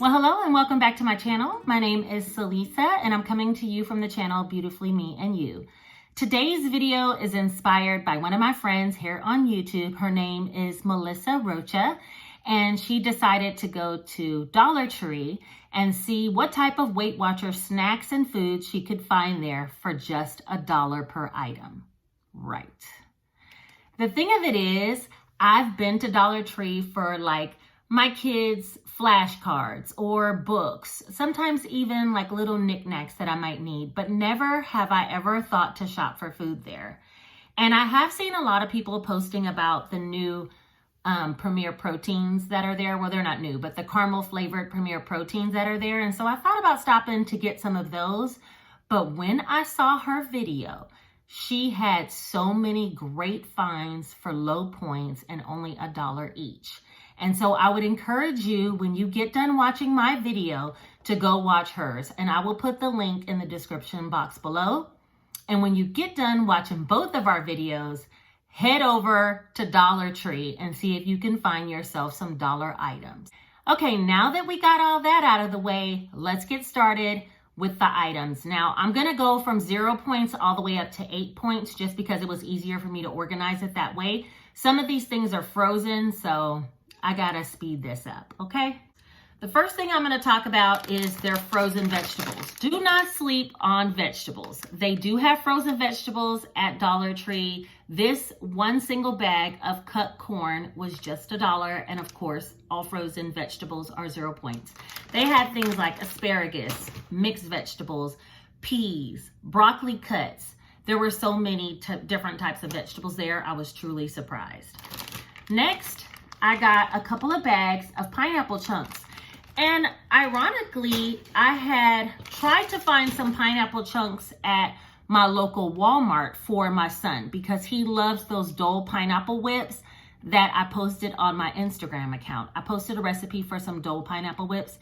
Well, hello and welcome back to my channel. My name is Salisa and I'm coming to you from the channel Beautifully Me and You. Today's video is inspired by one of my friends here on YouTube. Her name is Melissa Rocha, and she decided to go to Dollar Tree and see what type of Weight Watcher snacks and foods she could find there for just $1 per item. Right. The thing of it is, I've been to Dollar Tree for like my kids' flashcards or books, sometimes even like little knickknacks that I might need, but never have I ever thought to shop for food there. And I have seen a lot of people posting about the new Premier proteins that are there. Well, they're not new, but the caramel flavored Premier proteins that are there. And so I thought about stopping to get some of those. But when I saw her video, she had so many great finds for low points and only $1 each. And so I would encourage you, when you get done watching my video, to go watch hers. And I will put the link in the description box below. And when you get done watching both of our videos, head over to Dollar Tree and see if you can find yourself some dollar items. Okay, now that we got all that out of the way, let's get started with the items. Now, I'm gonna go from 0 points all the way up to 8 points just because it was easier for me to organize it that way. Some of these things are frozen, so I gotta speed this up, okay? The first thing I'm gonna talk about is their frozen vegetables. Do not sleep on vegetables. They do have frozen vegetables at Dollar Tree. This one single bag of cut corn was just $1, and of course, all frozen vegetables are 0 points. They had things like asparagus, mixed vegetables, peas, broccoli cuts. There were so many different types of vegetables there. I was truly surprised. Next, I got a couple of bags of pineapple chunks. And ironically, I had tried to find some pineapple chunks at my local Walmart for my son because he loves those Dole pineapple whips that I posted on my Instagram account. I posted a recipe for some Dole pineapple whips.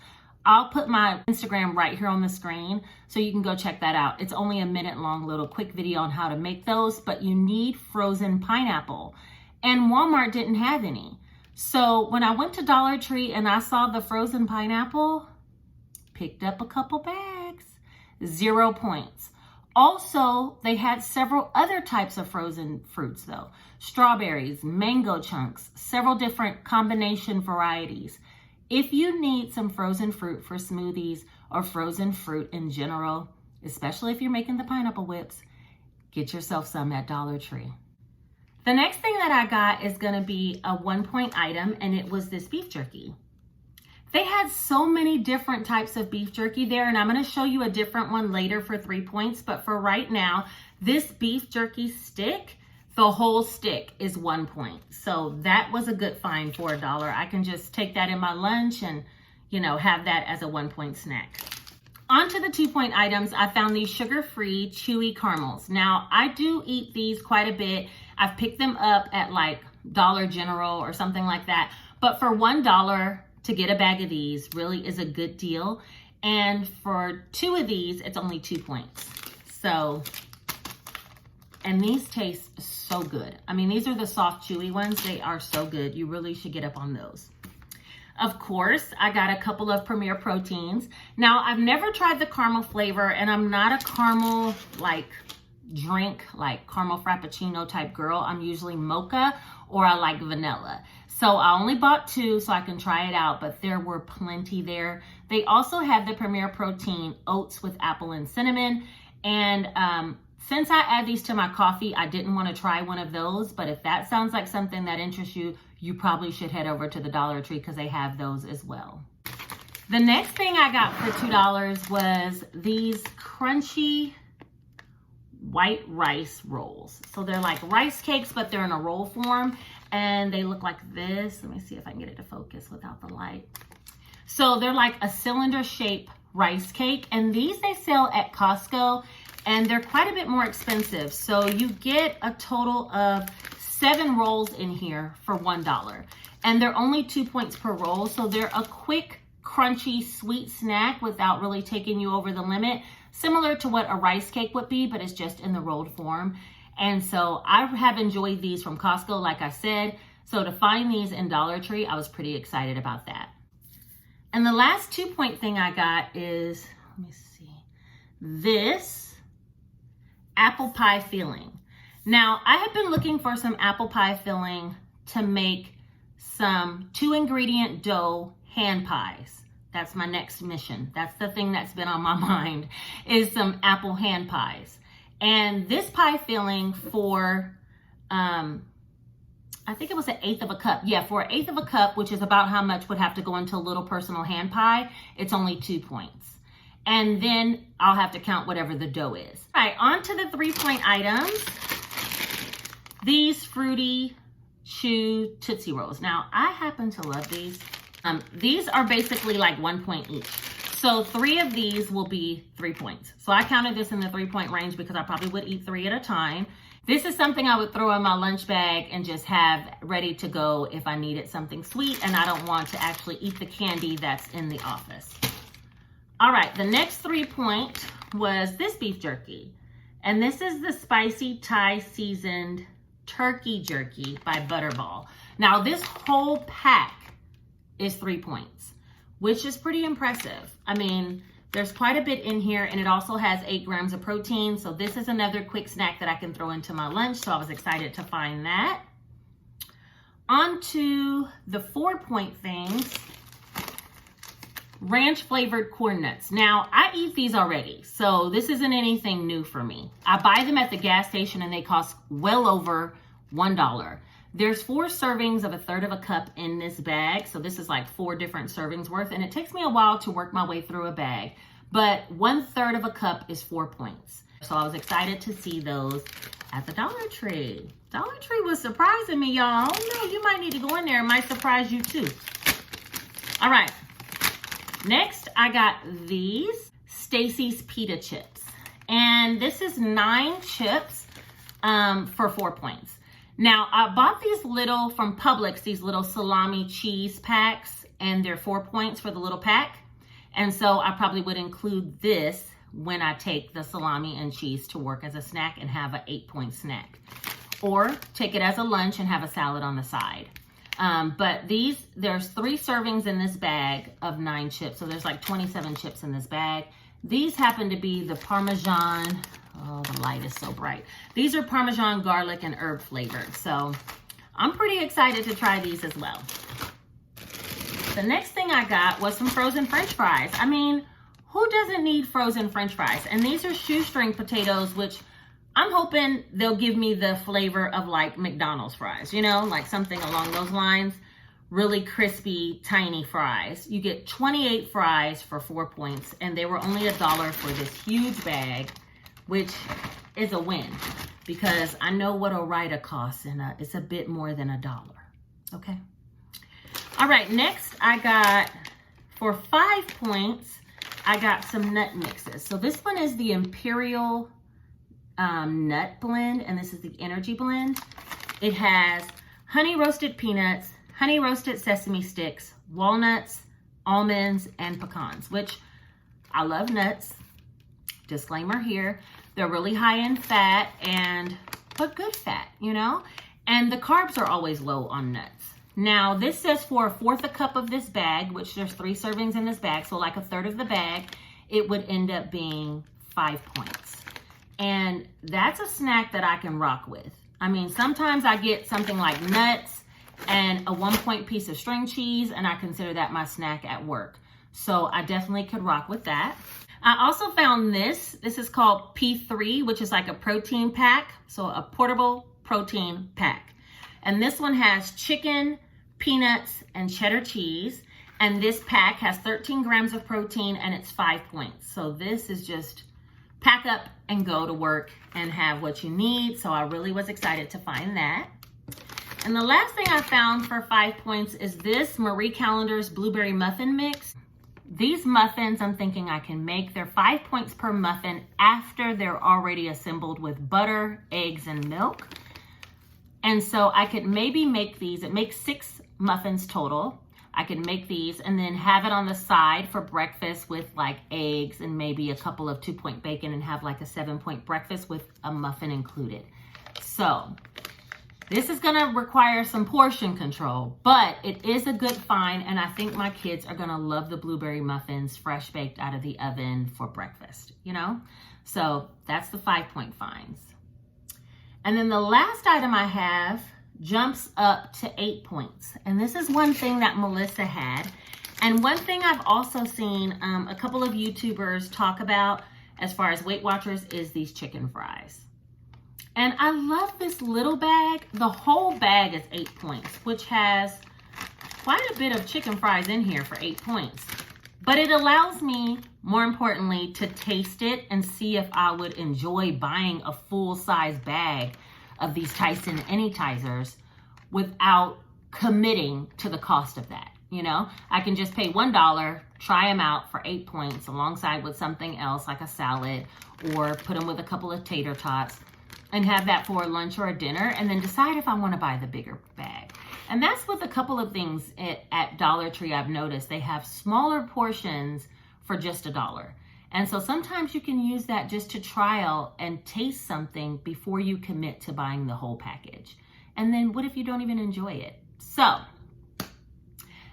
I'll put my Instagram right here on the screen so you can go check that out. It's only a minute-long little quick video on how to make those, but you need frozen pineapple. And Walmart didn't have any. So when I went to Dollar Tree and I saw the frozen pineapple, picked up a couple bags, 0 points. Also, they had several other types of frozen fruits though. Strawberries, mango chunks, several different combination varieties. If you need some frozen fruit for smoothies or frozen fruit in general, especially if you're making the pineapple whips, get yourself some at Dollar Tree. The next thing that I got is gonna be a 1 point item, and it was this beef jerky. They had so many different types of beef jerky there, and I'm gonna show you a different one later for 3 points, but for right now, this beef jerky stick, the whole stick is 1 point. So that was a good find for $1. I can just take that in my lunch and, you know, have that as a 1 point snack. On to the 2 point items, I found these sugar-free chewy caramels. Now, I do eat these quite a bit. I've picked them up at like Dollar General or something like that. But for $1 to get a bag of these really is a good deal. And for 2 of these, it's only 2 points. So, and these taste so good. I mean, these are the soft, chewy ones. They are so good. You really should get up on those. Of course, I got a couple of Premier proteins. Now, I've never tried the caramel flavor, and I'm not a caramel drink, like caramel frappuccino type girl. I'm usually mocha, or I like vanilla. So I only bought 2 so I can try it out, but there were plenty there. They also had the Premier protein oats with apple and cinnamon. And since I add these to my coffee, I didn't want to try one of those, but if that sounds like something that interests you, you probably should head over to the Dollar Tree because they have those as well. The next thing I got for $2 was these crunchy white rice rolls. So they're like rice cakes, but they're in a roll form, and they look like this. Let me see if I can get it to focus without the light. So they're like a cylinder shaped rice cake, and these they sell at Costco, and they're quite a bit more expensive. So you get a total of 7 rolls in here for $1, and they're only 2 points per roll. So they're a quick, crunchy, sweet snack without really taking you over the limit, similar to what a rice cake would be, but it's just in the rolled form. And so I have enjoyed these from Costco, like I said. So to find these in Dollar Tree, I was pretty excited about that. And the last 2-point thing I got is, let me see, this apple pie filling. Now, I have been looking for some apple pie filling to make some 2-ingredient dough hand pies. That's my next mission. That's the thing that's been on my mind, is some apple hand pies. And this pie filling for, I think it was 1/8 of a cup. Yeah, for 1/8 of a cup, which is about how much would have to go into a little personal hand pie, it's only 2 points. And then I'll have to count whatever the dough is. All right, on to the 3-point items. These Fruity Chew Tootsie Rolls. Now, I happen to love these. These are basically like 1 point each. So 3 of these will be 3 points. So I counted this in the 3-point range because I probably would eat 3 at a time. This is something I would throw in my lunch bag and just have ready to go if I needed something sweet and I don't want to actually eat the candy that's in the office. All right, the next 3-point was this beef jerky. And this is the spicy Thai seasoned turkey jerky by Butterball. Now this whole pack is 3 points, which is pretty impressive. I mean, there's quite a bit in here, and it also has 8 grams of protein. So this is another quick snack that I can throw into my lunch. So I was excited to find that. On to the 4-point things. Ranch flavored corn nuts. Now, I eat these already, so this isn't anything new for me. I buy them at the gas station and they cost well over $1. There's 4 servings of 1/3 of a cup in this bag. So this is like 4 different servings worth, and it takes me a while to work my way through a bag, but 1/3 of a cup is 4 points. So I was excited to see those at the Dollar Tree. Dollar Tree was surprising me, y'all. Oh no, you might need to go in there. It might surprise you too. All right. Next, I got these Stacies Pita chips. And this is 9 chips for 4 points. Now, I bought these little, from Publix, these little salami cheese packs, and they're 4 points for the little pack. And so I probably would include this when I take the salami and cheese to work as a snack and have an 8-point snack. Or take it as a lunch and have a salad on the side. But there's 3 servings in this bag of 9 chips. So there's like 27 chips in this bag. These happen to be the Parmesan. Oh, the light is so bright. These are Parmesan garlic and herb flavored. So I'm pretty excited to try these as well. The next thing I got was some frozen French fries. I mean, who doesn't need frozen French fries? And these are shoestring potatoes, which I'm hoping they'll give me the flavor of like McDonald's fries, you know, like something along those lines. Really crispy, tiny fries. You get 28 fries for 4 points, and they were only $1 for this huge bag, which is a win because I know what Ore-Ida costs, and it's a bit more than $1. Okay. All right, next I got, for 5 points, I got some nut mixes. So this one is the Imperial nut blend, and this is the energy blend. It has honey roasted peanuts, honey roasted sesame sticks, walnuts, almonds, and pecans, which I love nuts. Disclaimer here, they're really high in fat, but good fat, you know? And the carbs are always low on nuts. Now, this says for 1/4 a cup of this bag, which there's 3 servings in this bag, so like 1/3 of the bag, it would end up being 5 points. And that's a snack that I can rock with. I mean, sometimes I get something like nuts and a 1-point piece of string cheese, and I consider that my snack at work. So I definitely could rock with that. I also found this. This is called P3, which is like a protein pack. So a portable protein pack. And this one has chicken, peanuts, and cheddar cheese. And this pack has 13 grams of protein, and it's 5 points. So this is just pack up and go to work and have what you need. So I really was excited to find that. And the last thing I found for 5 points is this Marie Callender's blueberry muffin mix. These muffins, I'm thinking I can make. They're 5 points per muffin after they're already assembled with butter, eggs, and milk. And so I could maybe make these. It makes 6 muffins total. I could make these and then have it on the side for breakfast with like eggs and maybe a couple of 2-point bacon and have like a 7-point breakfast with a muffin included. So This is gonna require some portion control, but it is a good find, and I think my kids are gonna love the blueberry muffins fresh baked out of the oven for breakfast, you know? So that's the 5-point finds. And then the last item I have jumps up to 8 points. And this is one thing that Melissa had. And one thing I've also seen a couple of YouTubers talk about as far as Weight Watchers is these chicken fries. And I love this little bag. The whole bag is 8 points, which has quite a bit of chicken fries in here for 8 points. But it allows me, more importantly, to taste it and see if I would enjoy buying a full-size bag of these Tyson Anytizers without committing to the cost of that. You know, I can just pay $1, try them out for 8 points alongside with something else like a salad, or put them with a couple of tater tots and have that for a lunch or a dinner, and then decide if I want to buy the bigger bag. And that's with a couple of things at Dollar Tree I've noticed. They have smaller portions for just $1. And so sometimes you can use that just to trial and taste something before you commit to buying the whole package. And then what if you don't even enjoy it? So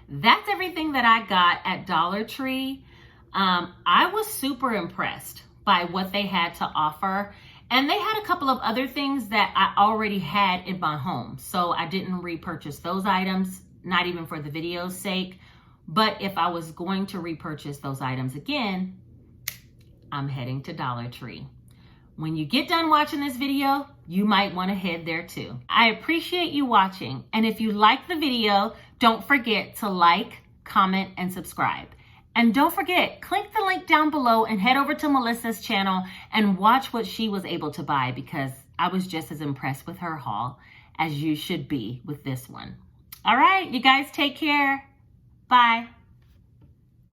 that's everything that I got at Dollar Tree. I was super impressed by what they had to offer. And they had a couple of other things that I already had in my home. So I didn't repurchase those items, not even for the video's sake. But if I was going to repurchase those items again, I'm heading to Dollar Tree. When you get done watching this video, you might want to head there too. I appreciate you watching. And if you like the video, don't forget to like, comment, and subscribe. And don't forget, click the link down below and head over to Melissa's channel and watch what she was able to buy, because I was just as impressed with her haul as you should be with this one. All right, you guys take care. Bye.